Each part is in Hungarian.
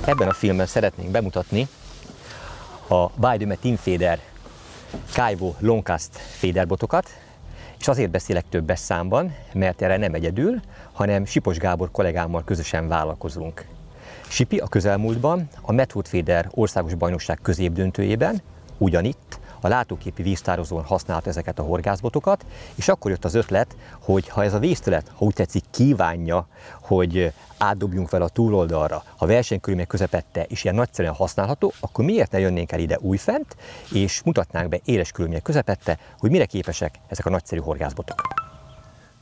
Ebben a filmben szeretnénk bemutatni a Baidume Teamfeder Kaiwo Longcast féderbotokat, és azért beszélek többes számban, mert erre nem egyedül, hanem Sipos Gábor kollégámmal közösen vállalkozunk. Sipi a közelmúltban a Method Féder országos bajnokság középdöntőjében, ugyanitt, a látóképi víztározón használta ezeket a horgászbotokat, és akkor jött az ötlet, hogy ha ez a vésztölet, ha úgy tetszik, kívánja, hogy átdobjunk vele a túloldalra, ha versenykörülmények közepette és ilyen nagyszerűen használható, akkor miért ne jönnénk el ide újfent, és mutatnánk be éles körülmények közepette, hogy mire képesek ezek a nagyszerű horgászbotok.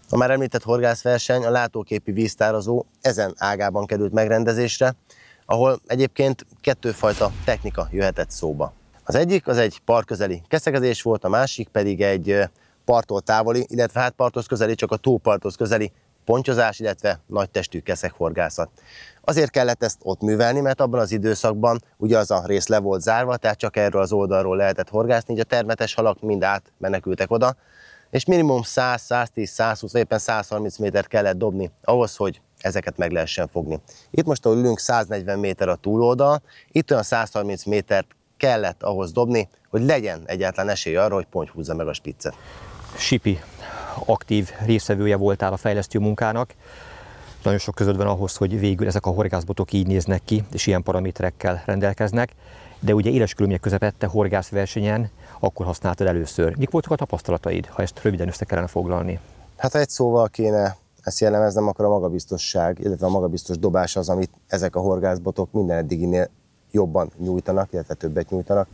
A már említett horgászverseny, a látóképi víztározó ezen ágában került megrendezésre, ahol egyébként kettőfajta technika jöhetett szóba. Az egyik az egy partközeli keszegezés volt, a másik pedig egy parttól távoli, illetve hát parthoz közeli, csak a tóparthoz közeli pontyozás, illetve nagytestű keszeghorgászat. Azért kellett ezt ott művelni, mert abban az időszakban ugye az a rész le volt zárva, tehát csak erről az oldalról lehetett horgászni, így a termetes halak mind átmenekültek oda, és minimum 100, 110, 120, vagy éppen 130 métert kellett dobni ahhoz, hogy ezeket meg lehessen fogni. Itt most, ahol ülünk, 140 méter a túloldal, itt olyan 130 métert kellett ahhoz dobni, hogy legyen egyáltalán esély arra, hogy ponty húzza meg a spiccet. Sipi aktív részvevője voltál a fejlesztő munkának. Nagyon sok között van ahhoz, hogy végül ezek a horgászbotok így néznek ki, és ilyen paraméterekkel rendelkeznek. De ugye éles körülmények közepette horgászversenyen akkor használtad először. Mik voltak a tapasztalataid, ha ezt röviden össze kellene foglalni? Hát egy szóval kéne ezt jellemeznem, akkor a magabiztosság, illetve a magabiztos dobás az, amit ezek a horgászbotok minden eddiginél jobban nyújtanak, illetve többet nyújtanak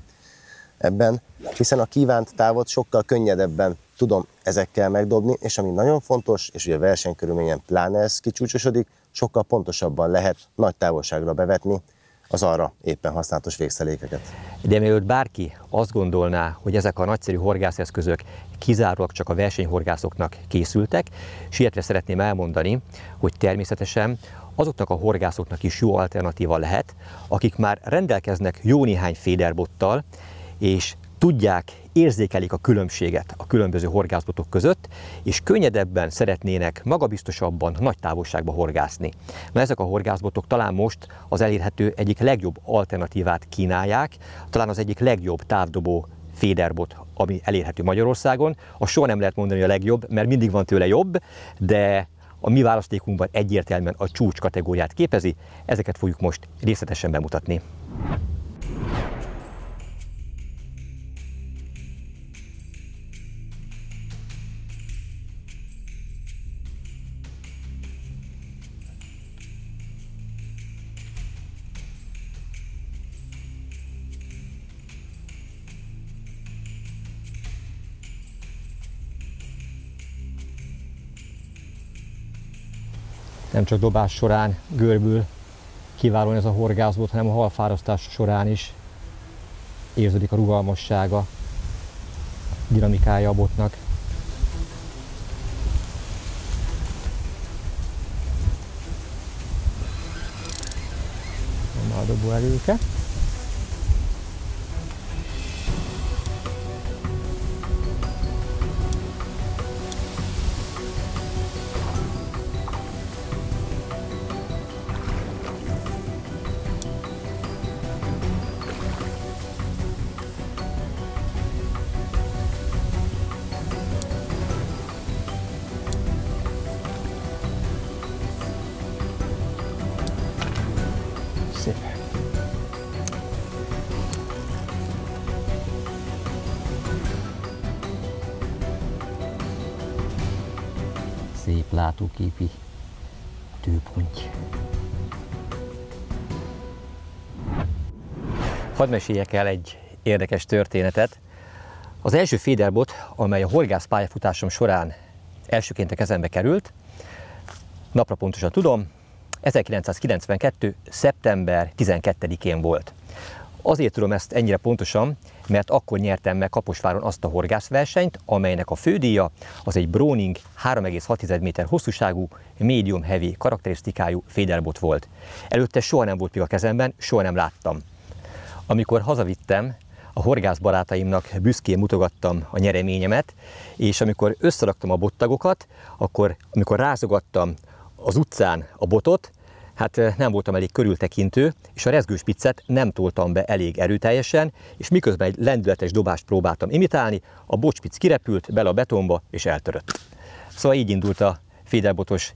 ebben, hiszen a kívánt távot sokkal könnyedebben tudom ezekkel megdobni, és ami nagyon fontos, és ugye a versenykörülményen pláne ez kicsúcsosodik, sokkal pontosabban lehet nagy távolságra bevetni az arra éppen használatos végszelékeket. De mielőtt bárki azt gondolná, hogy ezek a nagyszerű horgászeszközök kizárólag csak a versenyhorgászoknak készültek, sietve szeretném elmondani, hogy természetesen azoknak a horgászoknak is jó alternatíva lehet, akik már rendelkeznek jó néhány féderbottal, és tudják, érzékelik a különbséget a különböző horgászbotok között, és könnyedebben szeretnének magabiztosabban nagy távolságba horgászni. Mert ezek a horgászbotok talán most az elérhető egyik legjobb alternatívát kínálják, talán az egyik legjobb távdobó féderbot, ami elérhető Magyarországon. Azt soha nem lehet mondani a legjobb, mert mindig van tőle jobb, de a mi választékunkban egyértelműen a csúcs kategóriát képezi, ezeket fogjuk most részletesen bemutatni. Nem csak dobás során görbül kiválóan ez a horgászbot, hanem a halfárasztás során is érződik a rugalmassága, dinamikája a botnak. A dobó erőke. Szép látóképi tőponty. Hadd meséljek el egy érdekes történetet. Az első féderbot, amely a horgász pályafutásom során elsőként a kezembe került, napra pontosan tudom, 1992. szeptember 12-én volt. Azért tudom ezt ennyire pontosan, mert akkor nyertem meg Kaposváron azt a horgászversenyt, amelynek a fődíja az egy Browning 3,6 méter hosszúságú, medium heavy karakterisztikájú féderbot volt. Előtte soha nem volt még a kezemben, soha nem láttam. Amikor hazavittem, a horgászbarátaimnak büszkén mutogattam a nyereményemet, és amikor összeraktam a bottagokat, akkor amikor rázogattam az utcán a botot, hát nem voltam elég körültekintő, és a rezgőspiccet nem toltam be elég erőteljesen, és miközben egy lendületes dobást próbáltam imitálni, a botspicc kirepült bele a betonba, és eltörött. Szóval így indult a féderbotos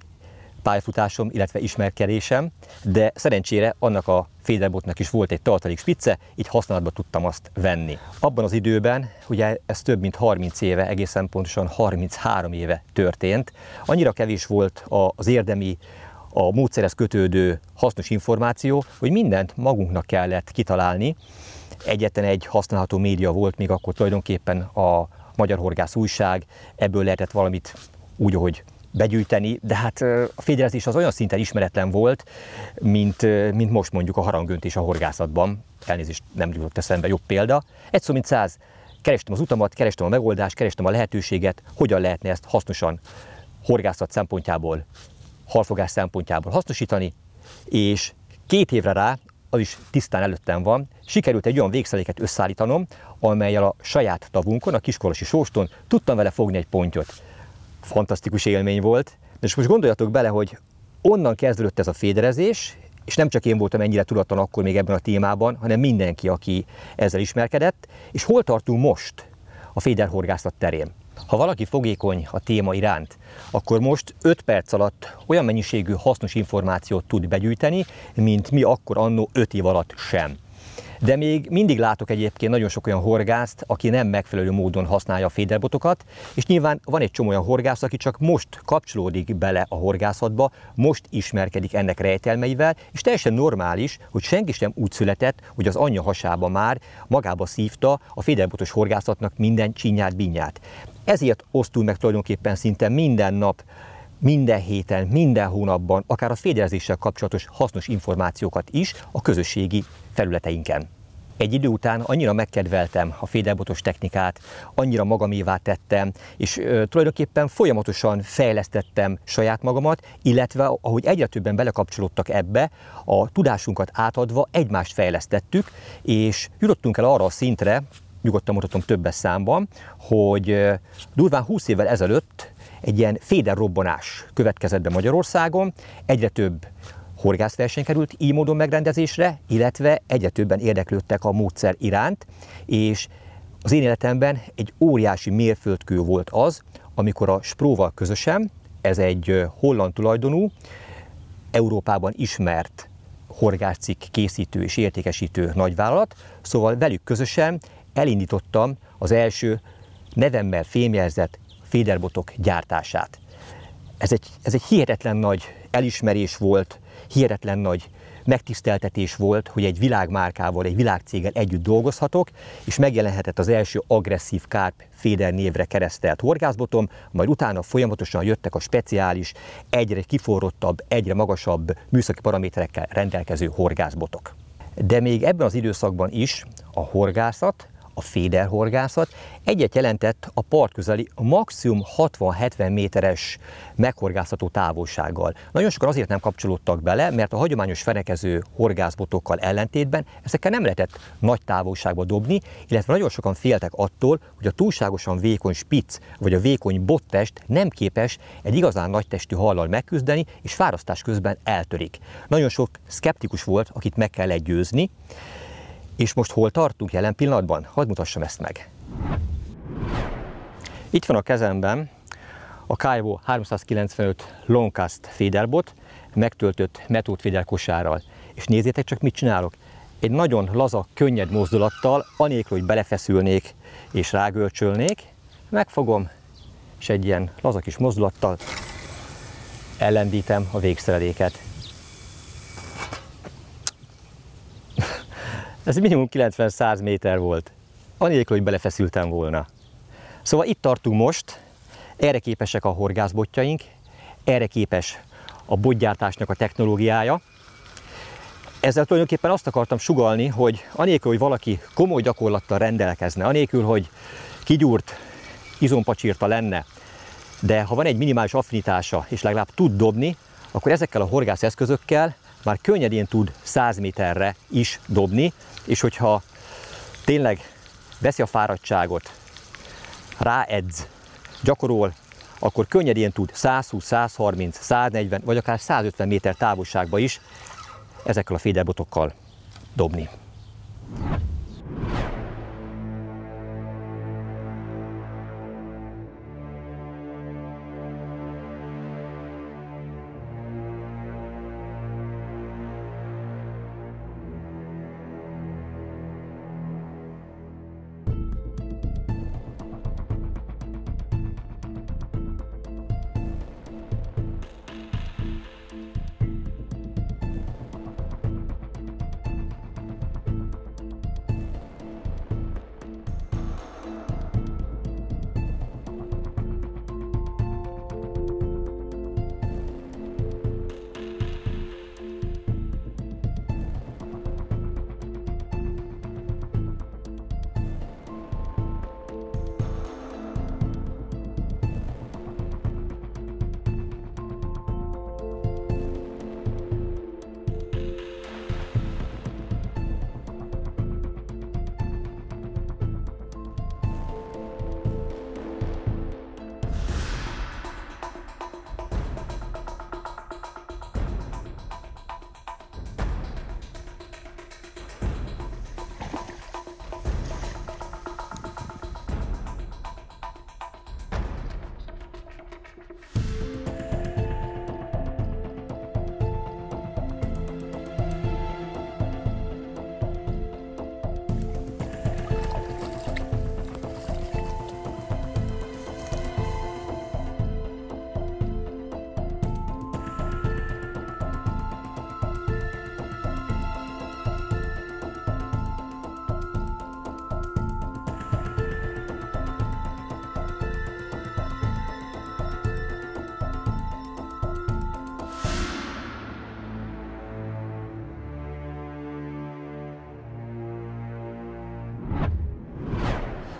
pályafutásom, illetve ismerkedésem, de szerencsére annak a féderbotnak is volt egy tartalék spicce, így használatba tudtam azt venni. Abban az időben, ugye ez több mint 30 éve, egészen pontosan 33 éve történt, annyira kevés volt az érdemi, a módszerhez kötődő hasznos információ, hogy mindent magunknak kellett kitalálni. Egyetlen egy használható média volt még akkor tulajdonképpen a Magyar Horgász Újság, ebből lehetett valamit úgy, ahogy begyűjteni, de hát a féderezés az olyan szinten ismeretlen volt, mint most mondjuk a harangöntés a horgászatban. Elnézést, nem jutott eszembe jobb példa. Egy szó mint 100, kerestem az utamat, kerestem a megoldást, kerestem a lehetőséget, hogyan lehetne ezt hasznosan horgászat szempontjából, halfogás szempontjából hasznosítani, és 2 évre rá, az is tisztán előttem van, sikerült egy olyan végszeréket összeállítanom, amellyel a saját tavunkon, a Kiskolosi Sóston tudtam vele fogni egy pontyot. Fantasztikus élmény volt, és most gondoljatok bele, hogy onnan kezdődött ez a féderezés, és nem csak én voltam ennyire tudatlan akkor még ebben a témában, hanem mindenki, aki ezzel ismerkedett, és hol tartunk most a féderhorgászat terén. Ha valaki fogékony a téma iránt, akkor most 5 perc alatt olyan mennyiségű hasznos információt tud begyűjteni, mint mi akkor annó 5 év alatt sem. De még mindig látok egyébként nagyon sok olyan horgászt, aki nem megfelelő módon használja a féderbotokat, és nyilván van egy csomó olyan horgász, aki csak most kapcsolódik bele a horgászatba, most ismerkedik ennek rejtelmeivel, és teljesen normális, hogy senki sem úgy született, hogy az anyja hasába már magába szívta a féderbotos horgászatnak minden csinyát, binyát. Ezért osztunk meg tulajdonképpen szinte minden nap, minden héten, minden hónapban, akár a féderezéssel kapcsolatos hasznos információkat is a közösségi felületeinken. Egy idő után annyira megkedveltem a féderbotos technikát, annyira magamévá tettem, és tulajdonképpen folyamatosan fejlesztettem saját magamat, illetve ahogy egyre többen belekapcsolódtak ebbe, a tudásunkat átadva egymást fejlesztettük, és jutottunk el arra a szintre, nyugodtan mutatom többes számban, hogy durván 20 évvel ezelőtt egy ilyen féderrobbanás következett be Magyarországon, egyre több horgászverseny került így módon megrendezésre, illetve egyre többen érdeklődtek a módszer iránt, és az én életemben egy óriási mérföldkő volt az, amikor a Spróval közösen, ez egy holland tulajdonú, Európában ismert horgászcikk készítő és értékesítő nagyvállalat, szóval velük közösen elindítottam az első nevemmel fémjelzett féderbotok gyártását. Ez egy hihetetlen nagy elismerés volt, hihetetlen nagy megtiszteltetés volt, hogy egy világmárkával, egy világcéggel együtt dolgozhatok, és megjelenhetett az első agresszív Karp féder névre keresztelt horgászbotom, majd utána folyamatosan jöttek a speciális, egyre kiforrottabb, egyre magasabb műszaki paraméterekkel rendelkező horgászbotok. De még ebben az időszakban is a horgászat, a féderhorgászat egyet jelentett a partközeli maximum 60-70 méteres meghorgászható távolsággal. Nagyon sokan azért nem kapcsolódtak bele, mert a hagyományos fenekező horgászbotokkal ellentétben ezekkel nem lehetett nagy távolságba dobni, illetve nagyon sokan féltek attól, hogy a túlságosan vékony spicc vagy a vékony bottest nem képes egy igazán nagy testű hallal megküzdeni, és fárasztás közben eltörik. Nagyon sok szkeptikus volt, akit meg kellett győzni. És most hol tartunk jelen pillanatban? Hadd mutassam ezt meg. Itt van a kezemben a Kaiwo 395 Longcast féderbot, megtöltött metódféder kosárral. És nézzétek csak, mit csinálok. Egy nagyon laza, könnyed mozdulattal, anélkül, hogy belefeszülnék és rágörcsölnék, megfogom, és egy ilyen laza kis mozdulattal ellendítem a végszereléket. Ez minimum 90-100 méter volt, anélkül, hogy belefeszültem volna. Szóval itt tartunk most, erre képesek a horgászbotjaink, erre képes a botgyártásnak a technológiája. Ezzel tulajdonképpen azt akartam sugallni, hogy anélkül, hogy valaki komoly gyakorlattal rendelkezne, anélkül, hogy kigyúrt izompacsírta lenne, de ha van egy minimális affinitása és legalább tud dobni, akkor ezekkel a horgászeszközökkel már könnyedén tud 100 méterre is dobni, és hogyha tényleg veszi a fáradtságot, ráedz, gyakorol, akkor könnyedén tud 120, 130, 140 vagy akár 150 méter távolságba is ezekkel a féderbotokkal dobni.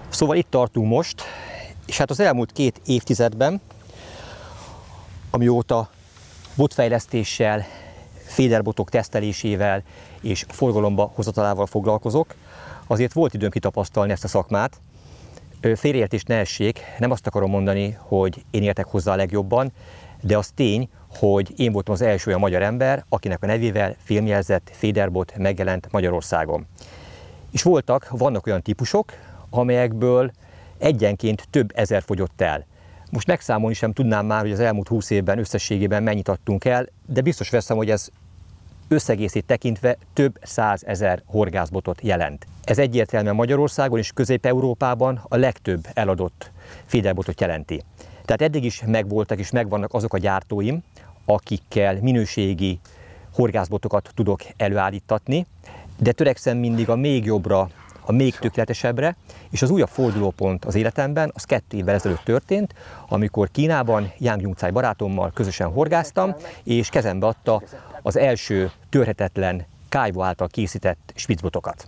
Szóval itt tartunk most, és hát az elmúlt 2 évtizedben, amióta botfejlesztéssel, féderbotok tesztelésével és forgalomba hozatalával foglalkozok, azért volt időm kitapasztalni ezt a szakmát. Félreértést ne essék, nem azt akarom mondani, hogy én értek hozzá a legjobban, de az tény, hogy én voltam az első olyan magyar ember, akinek a nevével fémjelzett féderbot megjelent Magyarországon. És vannak olyan típusok, amelyekből egyenként több ezer fogyott el. Most megszámolni sem tudnám már, hogy az elmúlt 20 évben összességében mennyit adtunk el, de biztos veszem, hogy ez összegészét tekintve több 100 000 horgászbotot jelent. Ez egyértelműen Magyarországon és Közép-Európában a legtöbb eladott féderbotot jelenti. Tehát eddig is megvoltak és megvannak azok a gyártóim, akikkel minőségi horgászbotokat tudok előállítatni, de törekszem mindig a még jobbra, a még tökéletesebbre, és az újabb fordulópont az életemben az 2 évvel ezelőtt történt, amikor Kínában Yang Jungcai barátommal közösen horgáztam, és kezembe adta az első törhetetlen Kaiwo által készített spitzbotokat.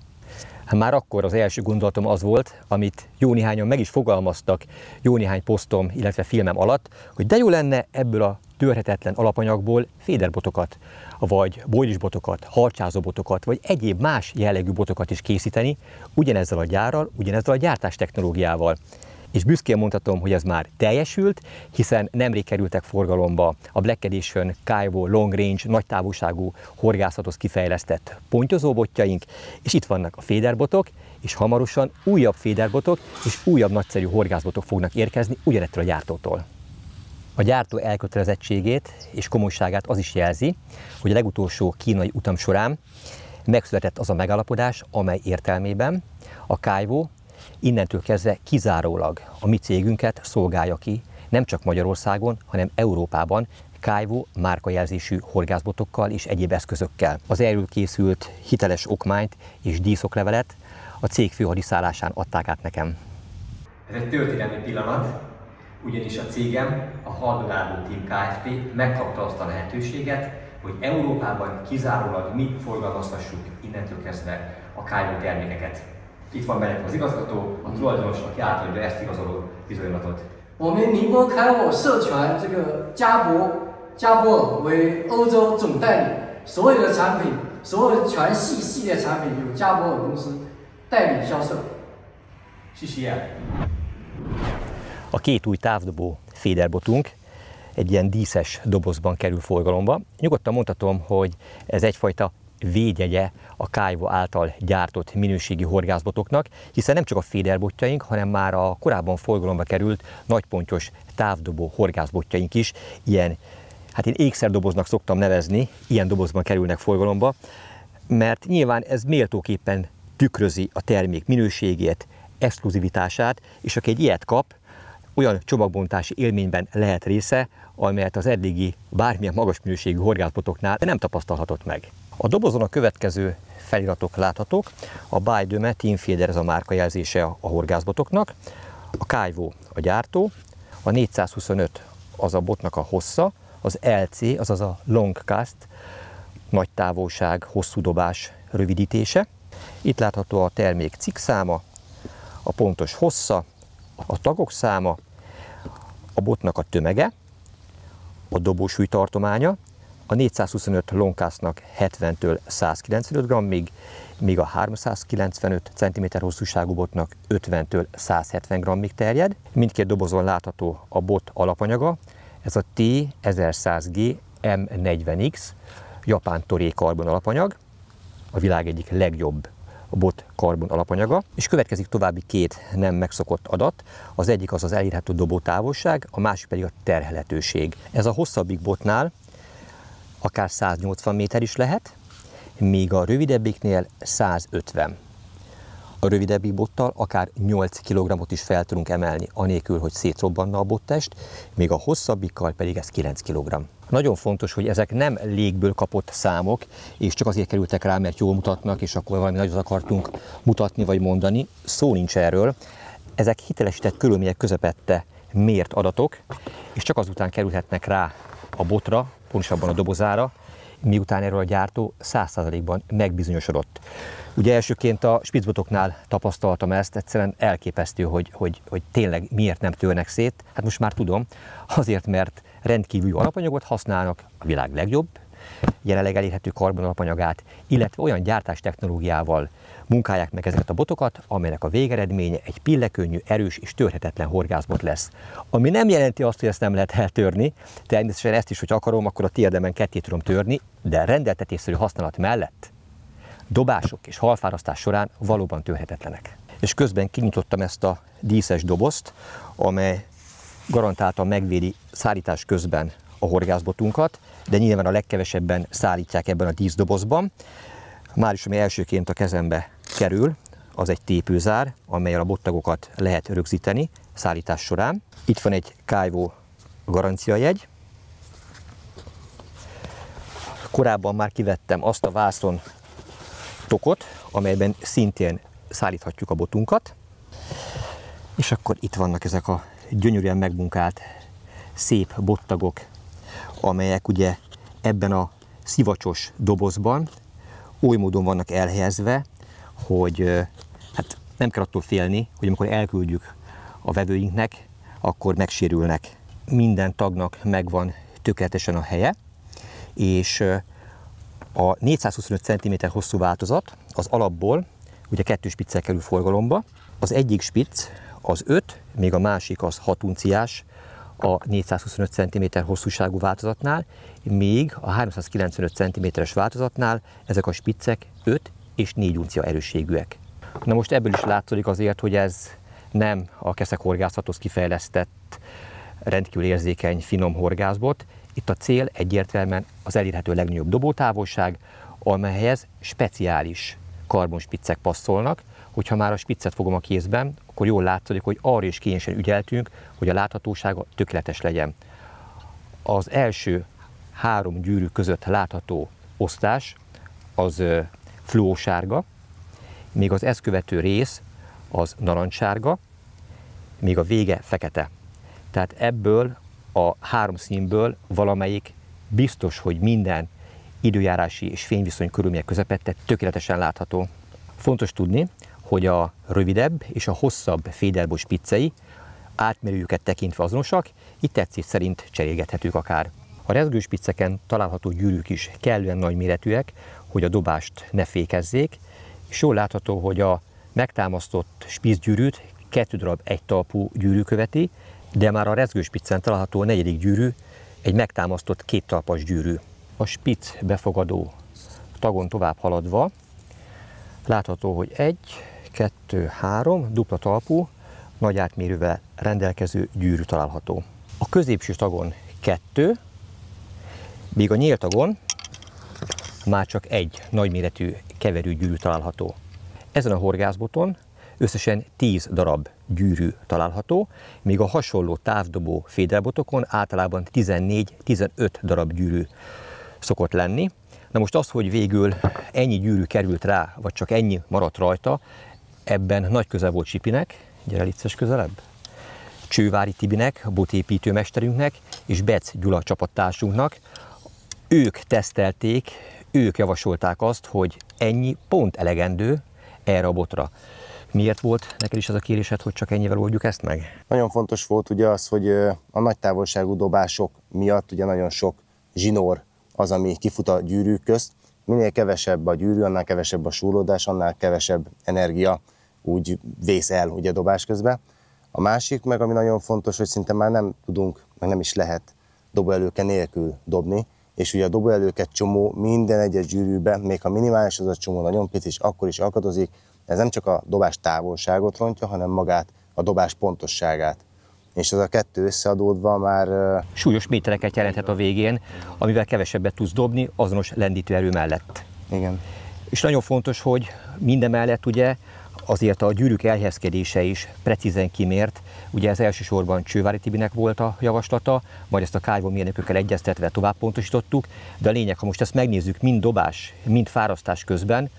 Már akkor az első gondolatom az volt, amit jó néhányan meg is fogalmaztak jó néhány posztom, illetve filmem alatt, hogy de jó lenne ebből a törhetetlen alapanyagból féderbotokat, vagy bojlisbotokat, harcsázóbotokat, vagy egyéb más jellegű botokat is készíteni, ugyanezzel a gyárral, ugyanezzel a gyártástechnológiával. És büszkén mondhatom, hogy ez már teljesült, hiszen nemrég kerültek forgalomba a Black Edition Kaiwo Long Range nagy távolságú horgászathoz kifejlesztett pontyozóbotjaink, és itt vannak a féderbotok, és hamarosan újabb féderbotok és újabb nagyszerű horgászbotok fognak érkezni ugyanettől a gyártótól. A gyártó elkötelezettségét és komolyságát az is jelzi, hogy a legutolsó kínai utam során megszületett az a megállapodás, amely értelmében a Kaiwo innentől kezdve kizárólag a mi cégünket szolgálja ki, nem csak Magyarországon, hanem Európában Kaiwo márkajelzésű horgászbotokkal és egyéb eszközökkel. Az erről készült hiteles okmányt és díszoklevelet a cég főhadiszállásán adták át nekem. Ez egy történelmi pillanat, ugyanis a cégem, a Haldonádó Team Kft. Megkapta azt a lehetőséget, hogy Európában kizárólag mi forgalmazhassuk innentől kezdve a Kaiwo termékeket. Itt van velem az igazgató, a tulajdonos, aki átadja ezt igazoló bizonylatot. 我们宁波Kaiwo授权这个嘉博尔为欧洲总代理，所有的产品，所有全系列产品由嘉博尔公司代理销售。A 2 új távdobó féderbotunk egy ilyen díszes dobozban kerül forgalomba. Nyugodtan mondhatom, hogy ez egyfajta védjegye a Kaiwo által gyártott minőségi horgászbotoknak, hiszen nem csak a féderbotjaink, hanem már a korábban forgalomba került nagypontyos távdobó horgászbotjaink is ilyen, hát én ékszerdoboznak szoktam nevezni, ilyen dobozban kerülnek forgalomba, mert nyilván ez méltóképpen tükrözi a termék minőségét, exkluzivitását, és aki egy ilyet kap, olyan csomagbontási élményben lehet része, amelyet az eddigi bármilyen magas minőségű horgászbotoknál nem tapasztalhatott meg. A dobozon a következő feliratok láthatók. A By Döme Team Feeder, ez a márkajelzése a horgászbotoknak, a Kaiwo a gyártó, a 425 az a botnak a hossza, az LC, azaz a Long Cast, nagy távolság, hosszú dobás rövidítése. Itt látható a termék cikkszáma, a pontos hossza, a tagok száma, a botnak a tömege, a dobósúly tartománya, a 425 Longcastnak 70-től 195 g-ig, míg a 395 cm hosszúságú botnak 50-től 170 g-ig terjed. Mindkét dobozon látható a bot alapanyaga, ez a T1100G M40X japán toré karbon alapanyag, a világ egyik legjobb bot karbon alapanyaga, és következik további két nem megszokott adat, az egyik az elérhető dobótávolság, a másik pedig a terhelhetőség. Ez a hosszabbik botnál akár 180 méter is lehet, míg a rövidebbiknél 150. A rövidebbik bottal akár 8 kg-ot is fel tudunk emelni, anélkül, hogy szétrobbanna a bottest, míg a hosszabbikkal pedig ez 9 kg. Nagyon fontos, hogy ezek nem légből kapott számok, és csak azért kerültek rá, mert jól mutatnak, és akkor valami nagyot akartunk mutatni vagy mondani. Szó nincs erről. Ezek hitelesített körülmények közepette mért adatok, és csak azután kerülhetnek rá a botra, pontosabban a dobozára, miután erről a gyártó 100%-ban megbizonyosodott. Ugye elsőként a spitzbotoknál tapasztaltam ezt, egyszerűen elképesztő, hogy tényleg miért nem törnek szét. Hát most már tudom, azért, mert rendkívül jó alapanyagot használnak, a világ legjobb, jelenleg elérhető karbon alapanyagát, illetve olyan gyártástechnológiával munkálják meg ezeket a botokat, amelynek a végeredménye egy pillekönnyű, erős és törhetetlen horgászbot lesz. Ami nem jelenti azt, hogy ezt nem lehet eltörni, természetesen ezt is, hogy akarom, akkor a térdemen ketté tudom törni, de rendeltetésszerű használat mellett dobások és halfárasztás során valóban törhetetlenek. És közben kinyitottam ezt a díszes dobozt, amely garantáltan megvédi szállítás közben a horgászbotunkat, de nyilván a legkevesebben szállítják ebben a díszdobozban. Máris, ami elsőként a kezembe kerül, az egy tépőzár, amellyel a bottagokat lehet rögzíteni szállítás során. Itt van egy Kaiwo garanciajegy. Korábban már kivettem azt a vászon tokot, amelyben szintén szállíthatjuk a botunkat. És akkor itt vannak ezek a gyönyörűen megmunkált szép bottagok, amelyek ugye ebben a szivacsos dobozban oly módon vannak elhelyezve, hogy hát nem kell attól félni, hogy amikor elküldjük a vevőinknek, akkor megsérülnek. Minden tagnak megvan tökéletesen a helye, és a 425 cm hosszú változat az alapból ugye 2 spiccel kerül forgalomba. Az egyik spicc az 5, még a másik az 6 unciás a 425 cm hosszúságú változatnál, még a 395 cm-es változatnál ezek a spiccek 5 és 4 uncia erősségűek. Na most ebből is látszik azért, hogy ez nem a keszek horgászathoz kifejlesztett, rendkívül érzékeny, finom horgászbot. Itt a cél egyértelműen az elérhető legnagyobb dobótávolság, amelyhez speciális karbonspiccek passzolnak. Hogyha már a spiccet fogom a kézben, akkor jól látszik, hogy arra is kényesen ügyeltünk, hogy a láthatósága tökéletes legyen. Az első 3 gyűrű között látható osztás az fluósárga, még az ezt követő rész az narancssárga, még a vége fekete. Tehát ebből a 3 színből valamelyik biztos, hogy minden időjárási és fényviszony körülmények közepette tökéletesen látható. Fontos tudni, hogy a rövidebb és a hosszabb féderbot spiccei átmérőjüket tekintve azonosak, itt tetszés szerint cserélgethetők akár. A rezgőspicceken található gyűrűk is kellően nagy méretűek, hogy a dobást ne fékezzék, és jól látható, hogy a megtámasztott spiccgyűrűt 2 darab egy talpú gyűrű követi, De már a rezgőspiccen található a negyedik gyűrű egy megtámasztott kéttalpas gyűrű. A spicc befogadó tagon tovább haladva látható, hogy 1, 2, 3 dupla talpú, nagy átmérővel rendelkező gyűrű található. A középső tagon 2, míg a nyíltagon már csak egy nagyméretű keverőgyűrű található. Ezen a horgászboton összesen 10 darab gyűrű található, míg a hasonló távdobó fédelbotokon általában 14-15 darab gyűrű szokott lenni. Na most az, hogy végül ennyi gyűrű került rá, vagy csak ennyi maradt rajta, ebben nagy köze volt Csipinek, gyere licces közelebb, Csővári Tibinek, botépítőmesterünknek és Bec Gyula csapattársunknak. Ők tesztelték, ők javasolták azt, hogy ennyi pont elegendő erre a botra. Miért volt neked is az a kérésed, hogy csak ennyivel oldjuk ezt meg? Nagyon fontos volt ugye az, hogy a nagy távolságú dobások miatt ugye nagyon sok zsinór az, ami kifut a gyűrűk közt. Minél kevesebb a gyűrű, annál kevesebb a súrlódás, annál kevesebb energia úgy vész el ugye a dobás közben. A másik meg, ami nagyon fontos, hogy szinte már nem tudunk, meg nem is lehet dobóelőke nélkül dobni, és ugye a dobóelőket csomó minden egyes gyűrűben, még ha minimális az a csomó nagyon pici, akkor is akadozik. Ez nem csak a dobás távolságot rontja, hanem magát a dobás pontosságát. És ez a kettő összeadódva már... Súlyos métereket jelenthet a végén, amivel kevesebbet tudsz dobni azonos lendítőerő mellett. Igen. És nagyon fontos, hogy mindemellett ugye azért a gyűrűk elhelyezkedése is precízen kimért. Ugye ez elsősorban Csővári Tibinek volt a javaslata, majd ezt a kályvómérnökökkel egyeztetve tovább pontosítottuk, de a lényeg, ha most ezt megnézzük mind dobás, mind fárasztás közben,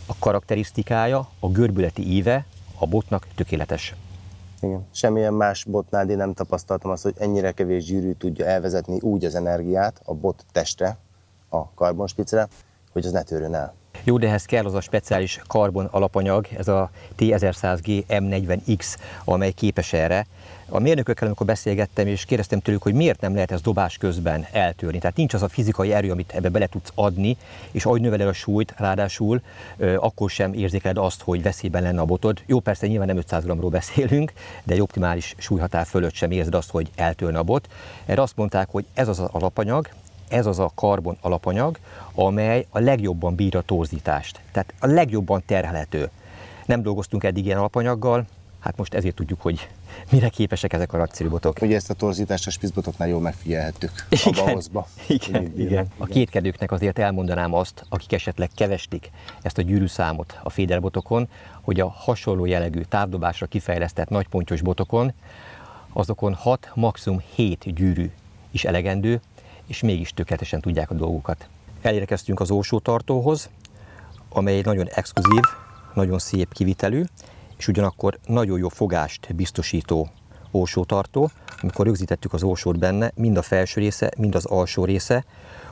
a karakterisztikája, a görbületi íve a botnak tökéletes. Igen. Semmilyen más botnál én nem tapasztaltam azt, hogy ennyire kevés gyűrű tudja elvezetni úgy az energiát a bot testre, a karbonspicre, hogy az ne törjön el. Jó, de ehhez kell az a speciális karbon alapanyag, ez a T1100G M40X, amely képes erre. A mérnökökkel, amikor beszélgettem, és kérdeztem tőlük, hogy miért nem lehet ezt dobás közben eltörni. Tehát nincs az a fizikai erő, amit ebbe bele tudsz adni, és ahogy növeled a súlyt, ráadásul akkor sem érzékeled azt, hogy veszélyben lenne a botod. Jó, persze nyilván nem 500 g-ról beszélünk, de egy optimális súlyhatár fölött sem érzed azt, hogy eltörne a bot. Erre azt mondták, hogy ez az az alapanyag, ez az a karbon alapanyag, amely a legjobban bír a torzítást. Tehát a legjobban terhelhető. Nem dolgoztunk eddig ilyen alapanyaggal, hát most ezért tudjuk, hogy mire képesek ezek a nagyszerű botok. Ugye ezt a torzítást a spitzbotoknál jól megfigyelhettük. Igen. A kétkedőknek azért elmondanám azt, akik esetleg kevestik ezt a gyűrűszámot a féderbotokon, hogy a hasonló jellegű távdobásra kifejlesztett nagypontyos botokon, azokon 6, maximum 7 gyűrű is elegendő, és mégis tökéletesen tudják a dolgukat. Elérkeztünk az ósótartóhoz, amely egy nagyon exkluzív, nagyon szép kivitelű, és ugyanakkor nagyon jó fogást biztosító ósótartó. Amikor rögzítettük az ósót benne, mind a felső része, mind az alsó része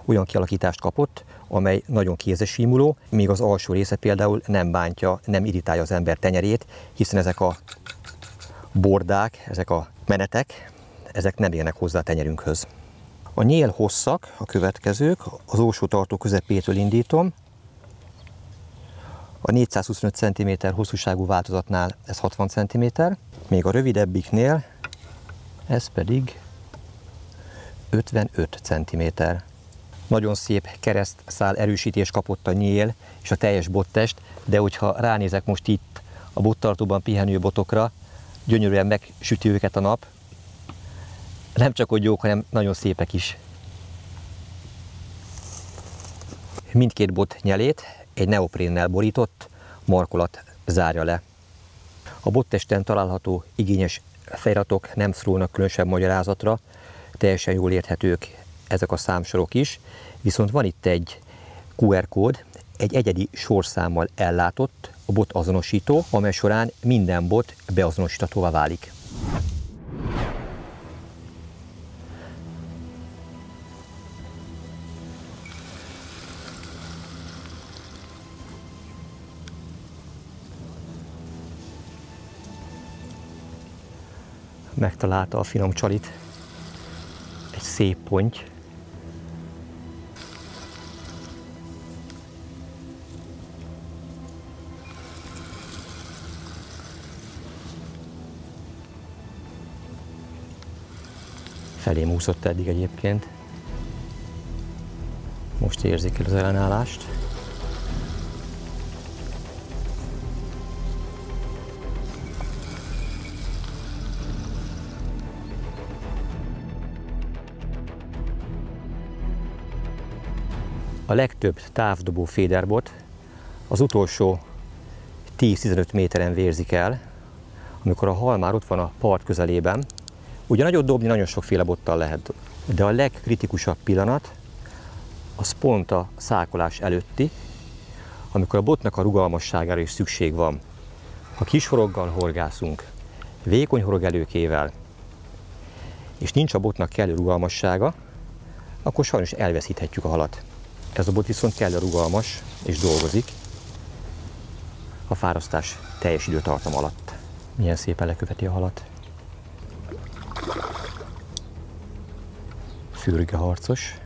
olyan kialakítást kapott, amely nagyon kézesímuló, míg az alsó része például nem bántja, nem irritálja az ember tenyerét, hiszen ezek a bordák, ezek a menetek, ezek nem érnek hozzá a tenyerünkhöz. A nyél hosszak a következők, az ósótartó közepétől indítom. A 425 cm hosszúságú változatnál ez 60 cm, még a rövidebbiknél ez pedig 55 cm. Nagyon szép keresztszál erősítés kapott a nyél és a teljes bottest, de hogyha ránézek most itt a bottartóban pihenő botokra, gyönyörűen megsüti őket a nap. Nem csak hogy jók, hanem nagyon szépek is. Mindkét bot nyelét egy neoprénnel borított markolat zárja le. A bottesten található igényes feliratok nem szorulnak különösebb magyarázatra, teljesen jól érthetők ezek a számsorok is, viszont van itt egy QR kód, egy egyedi sorszámmal ellátott a bot azonosító, amely során minden bot beazonosíthatóvá válik. Megtalálta a finom csalit, egy szép ponty. Felém úszott eddig egyébként. Most érzékel az ellenállást. A legtöbb távdobó féderbot az utolsó 10-15 méteren vérzik el, amikor a hal már ott van a part közelében. Ugye nagyot dobni nagyon sokféle bottal lehet, de a legkritikusabb pillanat az pont a szákolás előtti, amikor a botnak a rugalmasságára is szükség van. Ha kis horoggal horgászunk, vékony horogelőkével, és nincs a botnak kellő rugalmassága, akkor sajnos elveszíthetjük a halat. Ez a bot viszont kellő rugalmas és dolgozik a fárasztás teljes időtartam alatt. Milyen szépen leköveti a halat. Fürge harcos.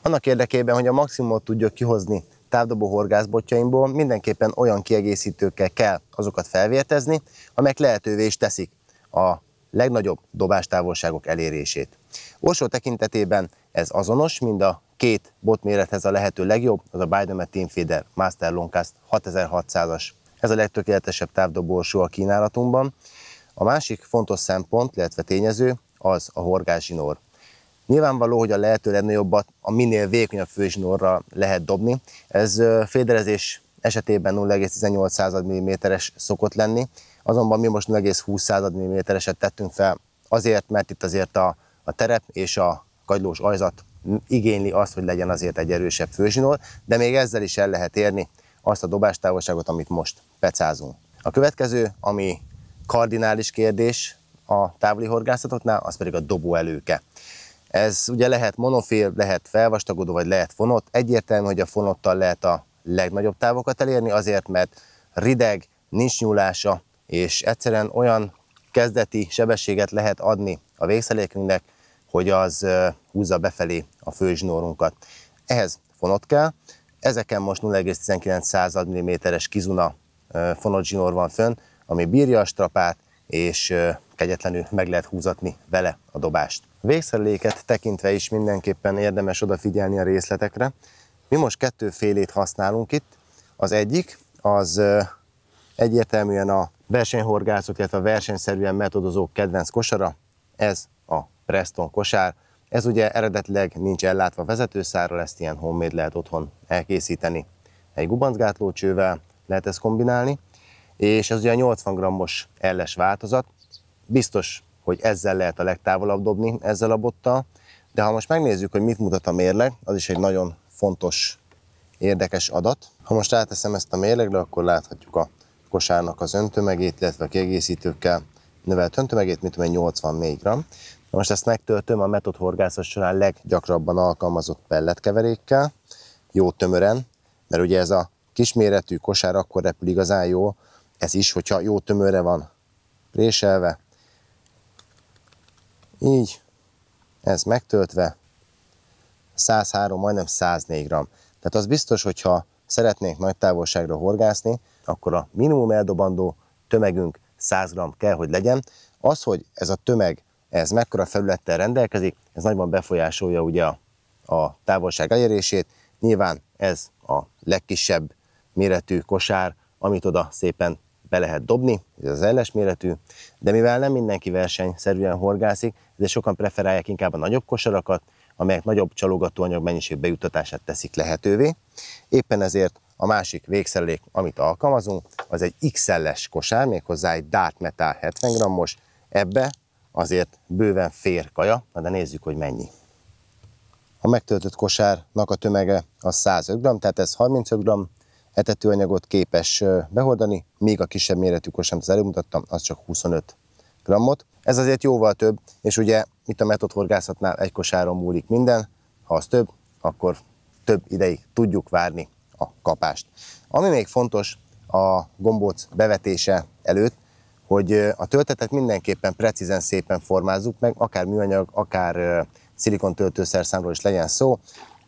Annak érdekében, hogy a maximumot tudjuk kihozni távdobó horgászbotjaimból, mindenképpen olyan kiegészítőkkel kell azokat felvértezni, amelyek lehetővé is teszik a legnagyobb dobástávolságok elérését. Orsó tekintetében ez azonos, mind a két botmérethez a lehető legjobb, az a Bidemet Team Feeder Master Longcast 6600-as. Ez a legtökéletesebb távdobó orsó a kínálatunkban. A másik fontos szempont, illetve tényező, az a horgászsinór. Nyilvánvaló, hogy a lehető legnagyobbat a minél vékonyabb főzsinórra lehet dobni. Ez féderezés esetében 0,18 mm-es szokott lenni, azonban mi most 0,20 mm-eset tettünk fel azért, mert itt azért a terep és a kagylós ajzat igényli azt, hogy legyen azért egy erősebb főzsinór, de még ezzel is el lehet érni azt a dobástávolságot, amit most pecázunk. A következő, ami kardinális kérdés a távoli horgászatoknál, az pedig a dobóelőke. Ez ugye lehet monofél, lehet felvastagodó, vagy lehet fonott. Egyértelmű, hogy a fonottal lehet a legnagyobb távokat elérni, azért, mert rideg, nincs nyúlása, és egyszerűen olyan kezdeti sebességet lehet adni a végszelékünknek, hogy az húzza befelé a főzsinórunkat. Ehhez fonott kell. Ezeken most 0,19 mm-es Kizuna fonott zsinór van fönn, ami bírja a strapát, és kegyetlenül meg lehet húzatni vele a dobást. A végszereléket tekintve is mindenképpen érdemes odafigyelni a részletekre. Mi most kettőfélét használunk itt. Az egyik, az egyértelműen a versenyhorgászok, illetve a versenyszerűen metodozók kedvenc kosara, ez a Preston kosár. Ez ugye eredetileg nincs ellátva vezetőszárral, ezt ilyen homemade lehet otthon elkészíteni. Egy gubancgátlócsővel lehet ezt kombinálni, és ez ugye a 80 g-os elles változat. Biztos, hogy ezzel lehet a legtávolabb dobni, ezzel a bottal, de ha most megnézzük, hogy mit mutat a mérleg, az is egy nagyon fontos, érdekes adat. Ha most ráteszem ezt a mérlegre, akkor láthatjuk a kosárnak az öntömegét, illetve a kiegészítőkkel növelt öntömegét, mint tudom, 84 g. Most ezt megtöltöm a metódhorgászat során leggyakrabban alkalmazott pelletkeverékkel, jó tömören, mert ugye ez a kisméretű kosár akkor repül igazán jó, ez is, hogyha jó tömörre van préselve. Így, ez megtöltve, 103, majdnem 104 g. Tehát az biztos, hogyha szeretnénk nagy távolságra horgászni, akkor a minimum eldobandó tömegünk 100 g kell, hogy legyen. Az, hogy ez a tömeg, ez mekkora felülettel rendelkezik, ez nagyban befolyásolja ugye a távolság elérését. Nyilván ez a legkisebb méretű kosár, amit oda szépen be lehet dobni, ez az elles méretű, de mivel nem mindenki versenyszerűen horgászik, ezért sokan preferálják inkább a nagyobb kosarakat, amelyek nagyobb csalogatóanyag mennyiség bejuttatását teszik lehetővé. Éppen ezért a másik végszerelék, amit alkalmazunk, az egy XL-es kosár, méghozzá egy Dart Metal 70 g-os, ebbe azért bőven fér kaja, de nézzük, hogy mennyi. A megtöltött kosárnak a tömege az 105 g, tehát ez 35 g etetőanyagot képes behordani, míg a kisebb méretű kosár, amit az előbb mutattam, az csak 25 g-ot. Ez azért jóval több, és ugye itt a metódhorgászatnál egy kosáron múlik minden, ha az több, akkor több ideig tudjuk várni a kapást. Ami még fontos a gombóc bevetése előtt, hogy a töltetet mindenképpen precízen szépen formázzuk meg, akár műanyag, akár szilikon töltőszerszámról is legyen szó,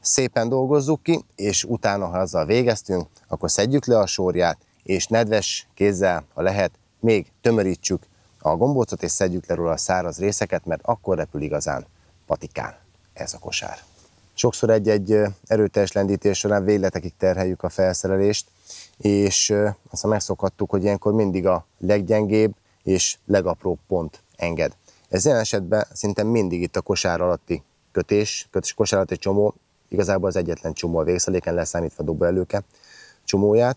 szépen dolgozzuk ki, és utána, ha azzal végeztünk, akkor szedjük le a sorját, és nedves kézzel, ha lehet, még tömörítsük a gombócot, és szedjük le róla a száraz részeket, mert akkor repül igazán patikán ez a kosár. Sokszor egy-egy erőteljes lendítés során végletekig terheljük a felszerelést, és aztán megszokhattuk, hogy ilyenkor mindig a leggyengébb és legapróbb pont enged. Ez jelen esetben szinte mindig itt a kosár alatti kosár alatti csomó, igazából az egyetlen csomó a végszeléken, leszámítva a dobóelőke csomóját.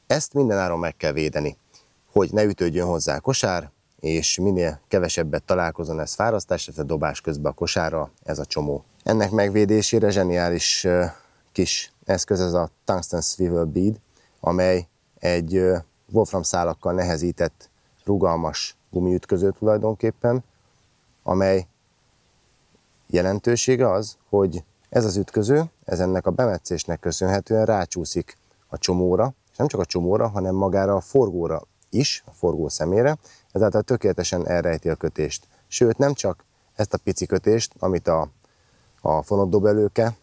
Ezt mindenáron meg kell védeni, hogy ne ütődjön hozzá a kosár, és minél kevesebbet találkozon ez fárasztás, illetve dobás közben a kosárral ez a csomó. Ennek megvédésére zseniális kis eszköz ez a Tungsten Swivel Bead, amely egy wolfram szálakkal nehezített, rugalmas gumiütköző tulajdonképpen, amely jelentősége az, hogy ez az ütköző, ez ennek a bemetszésnek köszönhetően rácsúszik a csomóra, és nem csak a csomóra, hanem magára a forgóra is, a forgó szemére, ezáltal tökéletesen elrejti a kötést. Sőt, nem csak ezt a pici kötést, amit a fonott dobelőke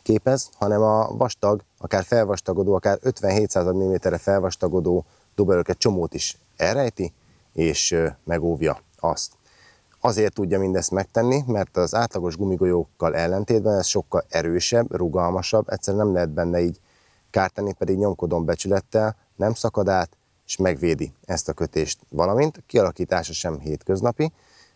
képez, hanem a vastag, akár felvastagodó, akár 50-700 mm-re felvastagodó dobelőke csomót is elrejti, és megóvja azt. Azért tudja mindezt megtenni, mert az átlagos gumigolyókkal ellentétben ez sokkal erősebb, rugalmasabb, egyszerűen nem lehet benne így kárt tenni, pedig nyomkodom becsülettel, nem szakad át, és megvédi ezt a kötést. Valamint a kialakítása sem hétköznapi,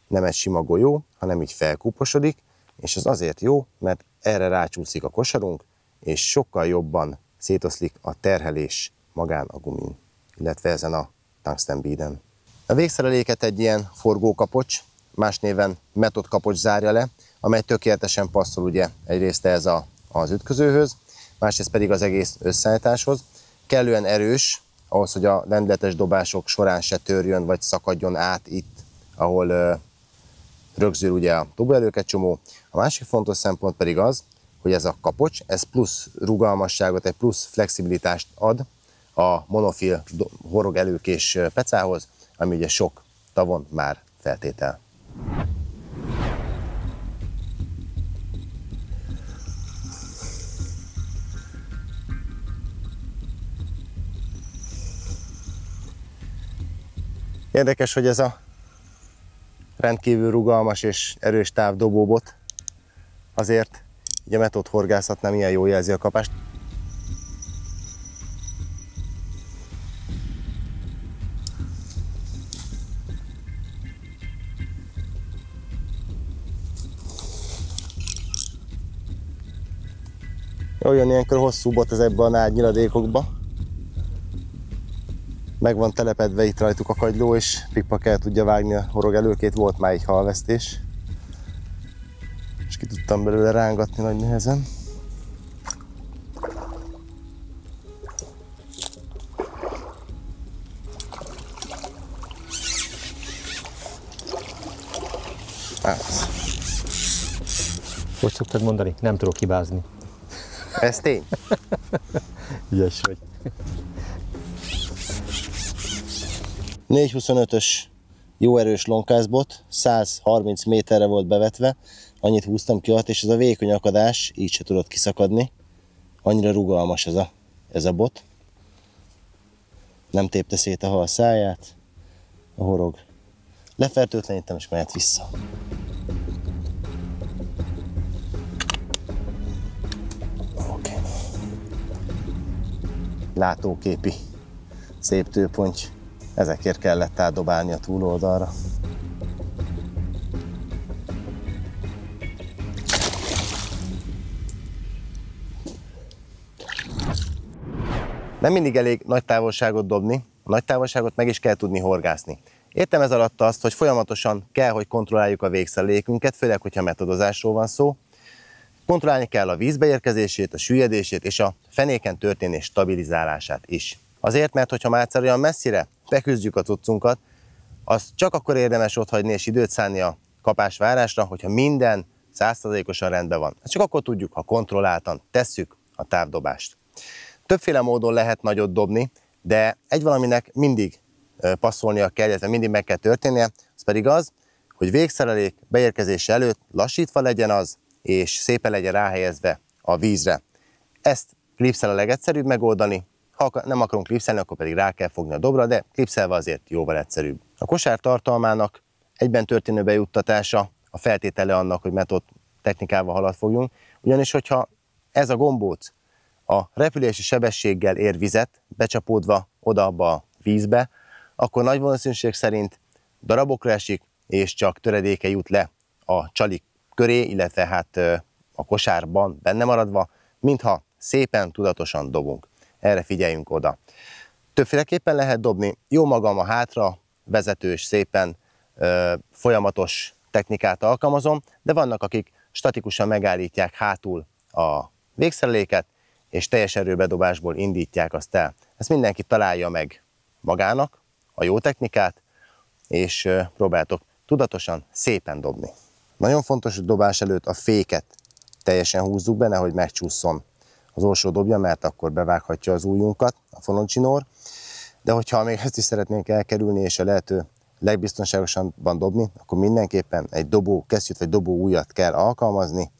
nem egy sima golyó, hanem így felkúposodik, és ez azért jó, mert erre rácsúszik a kosarunk, és sokkal jobban szétoszlik a terhelés magán a gumin, illetve ezen a tungsten beaden. A végszereléket egy ilyen forgókapocs, más néven metodkapocs zárja le, amely tökéletesen passzol ugye egyrészt ez az ütközőhöz, másrészt pedig az egész összeállításhoz. Kellően erős, ahhoz, hogy a lendületes dobások során se törjön, vagy szakadjon át itt, ahol rögzül ugye a dobóerőke csomó. A másik fontos szempont pedig az, hogy ez a kapocs, ez plusz rugalmasságot, egy plusz flexibilitást ad a monofil horogelőkés pecához, ami ugye sok tavon már feltétel. Érdekes, hogy ez a rendkívül rugalmas és erős távdobóbot azért így a metódhorgászatnál milyen jól jelzi a kapást. Jól jön ilyenkor hosszú bot az ebbe a nád nyiladékokba. Meg van telepedve itt rajtuk a kagyló, és pikpak el tudja vágni a horogelőkét, volt már egy halvesztés. És ki tudtam belőle rángatni nagy nehezen. Hogy szoktad mondani? Nem tudok hibázni. Ez tény. Ügyes vagy. 425-ös jó erős lonkászbot, 130 méterre volt bevetve, annyit húztam ki alatt, és ez a vékony akadás így se tudott kiszakadni. Annyira rugalmas ez a bot. Nem tépte szét a hal száját, a horog. Lefertőtlenítem, és mehet vissza. Okay. Látóképi szép tőponty. Ezekért kellett átdobálni a túloldalra. Nem mindig elég nagy távolságot dobni, a nagy távolságot meg is kell tudni horgászni. Értem ez alatt azt, hogy folyamatosan kell, hogy kontrolláljuk a végszerelékünket, főleg, hogyha metodozásról van szó. Kontrollálni kell a vízbeérkezését, a süllyedését és a fenéken történés stabilizálását is. Azért, mert hogyha már egyszer olyan messzire beküzdjük a cuccunkat, azt csak akkor érdemes otthagyni és időt szánni a kapásvárásra, hogyha minden 100%-osan rendben van. Ezt csak akkor tudjuk, ha kontrolláltan tesszük a távdobást. Többféle módon lehet nagyot dobni, de egy valaminek mindig passzolnia kell, illetve mindig meg kell történnie, az pedig az, hogy végszerelék beérkezése előtt lassítva legyen az, és szépen legyen ráhelyezve a vízre. Ezt klipszel a legegyszerűbb megoldani, ha nem akarunk klipszelni, akkor pedig rá kell fogni a dobra, de klipszelve azért jóval egyszerűbb. A kosár tartalmának egyben történő bejuttatása a feltétele annak, hogy metód technikával haladfogjunk, ugyanis hogyha ez a gombóc a repülési sebességgel ér vizet, becsapódva oda abba a vízbe, akkor nagy valószínűség szerint darabokra esik, és csak töredéke jut le a csalik köré, illetve hát a kosárban benne maradva, mintha szépen, tudatosan dobunk. Erre figyeljünk oda. Többféleképpen lehet dobni. Jó magam a hátra vezetős, szépen folyamatos technikát alkalmazom, de vannak, akik statikusan megállítják hátul a végszereléket, és teljes erőbedobásból indítják azt el. Ezt mindenki találja meg magának, a jó technikát, és próbáltok tudatosan, szépen dobni. Nagyon fontos, hogy dobás előtt a féket teljesen húzzuk be, nehogy megcsúszson az orsó dobja, mert akkor bevághatja az ujjunkat, a fononcsinór. De hogyha még ezt is szeretnénk elkerülni, és a lehető legbiztonságosabban dobni, akkor mindenképpen egy dobó kesztyűt vagy dobó ujjat kell alkalmazni,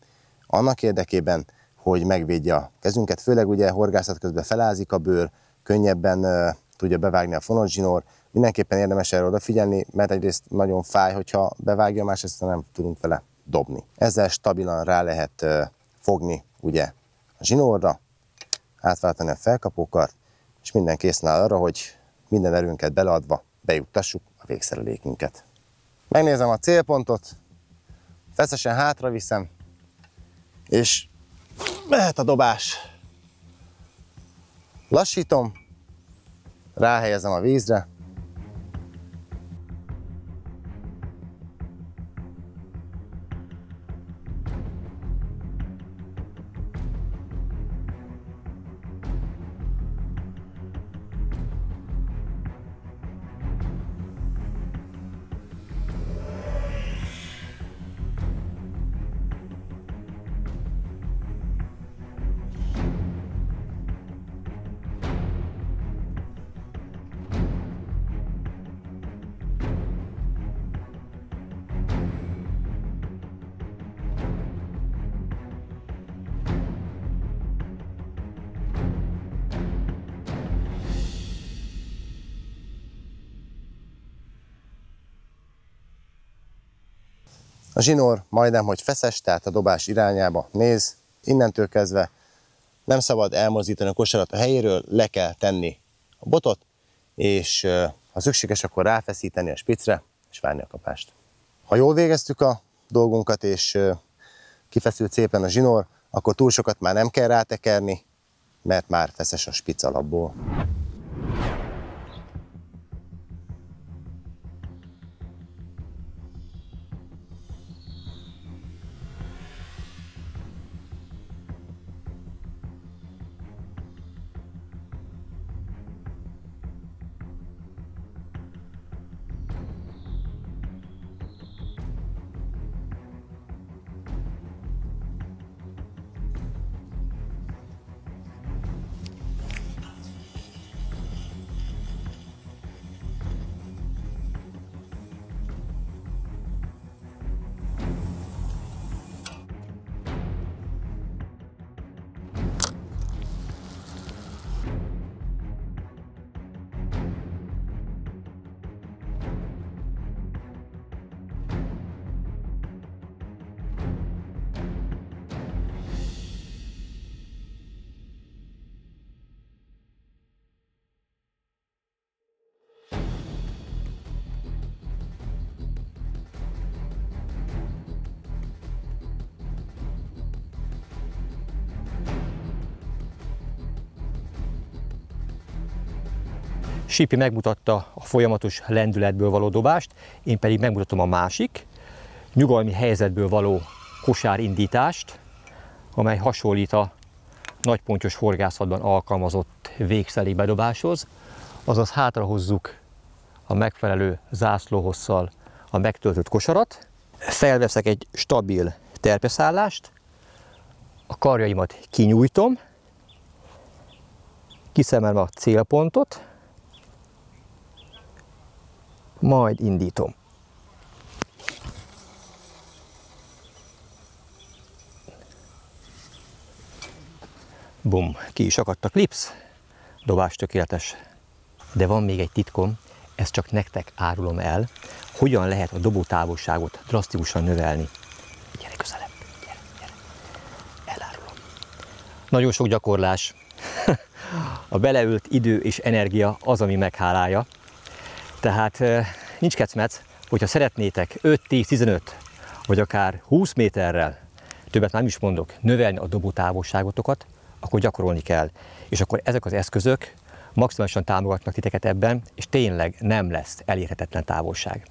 annak érdekében, hogy megvédje a kezünket. Főleg ugye horgászat közben felázik a bőr, könnyebben tudja bevágni a fononcsinór. Mindenképpen érdemes erre odafigyelni, mert egyrészt nagyon fáj, hogyha bevágja, másrészt nem tudunk vele dobni. Ezzel stabilan rá lehet fogni ugye a zsinórra, átváltani a felkapókart, és minden készen áll arra, hogy minden erőnket beleadva bejuttassuk a végszerelékünket. Megnézem a célpontot, feszesen hátra viszem, és mehet a dobás. Lassítom, ráhelyezem a vízre, a zsinór majdnem, hogy feszes, tehát a dobás irányába néz. Innentől kezdve nem szabad elmozdítani a kosarat a helyéről, le kell tenni a botot, és ha szükséges, akkor ráfeszíteni a spicre, és várni a kapást. Ha jól végeztük a dolgunkat, és kifeszült szépen a zsinór, akkor túl sokat már nem kell rátekerni, mert már feszes a spic alapból. Sipi megmutatta a folyamatos lendületből való dobást, én pedig megmutatom a másik, nyugalmi helyzetből való kosárindítást, amely hasonlít a nagypontyos horgászatban alkalmazott végszerékbedobáshoz, azaz hátrahozzuk a megfelelő zászlóhosszal a megtöltött kosarat, felveszek egy stabil terpeszállást, a karjaimat kinyújtom, kiszemelem a célpontot, majd indítom. Bum, ki is akadt a klipsz, dobás tökéletes. De van még egy titkom, ezt csak nektek árulom el, hogyan lehet a dobó távolságot drasztikusan növelni. Gyere közelebb, gyere. Elárulom. Nagyon sok gyakorlás. A beleölt idő és energia az, ami meghálálja. Tehát nincs kecmec, hogyha szeretnétek 5, 10, 15 vagy akár 20 méterrel, többet nem is mondok, növelni a dobó távolságotokat, akkor gyakorolni kell. És akkor ezek az eszközök maximálisan támogatnak titeket ebben, és tényleg nem lesz elérhetetlen távolság.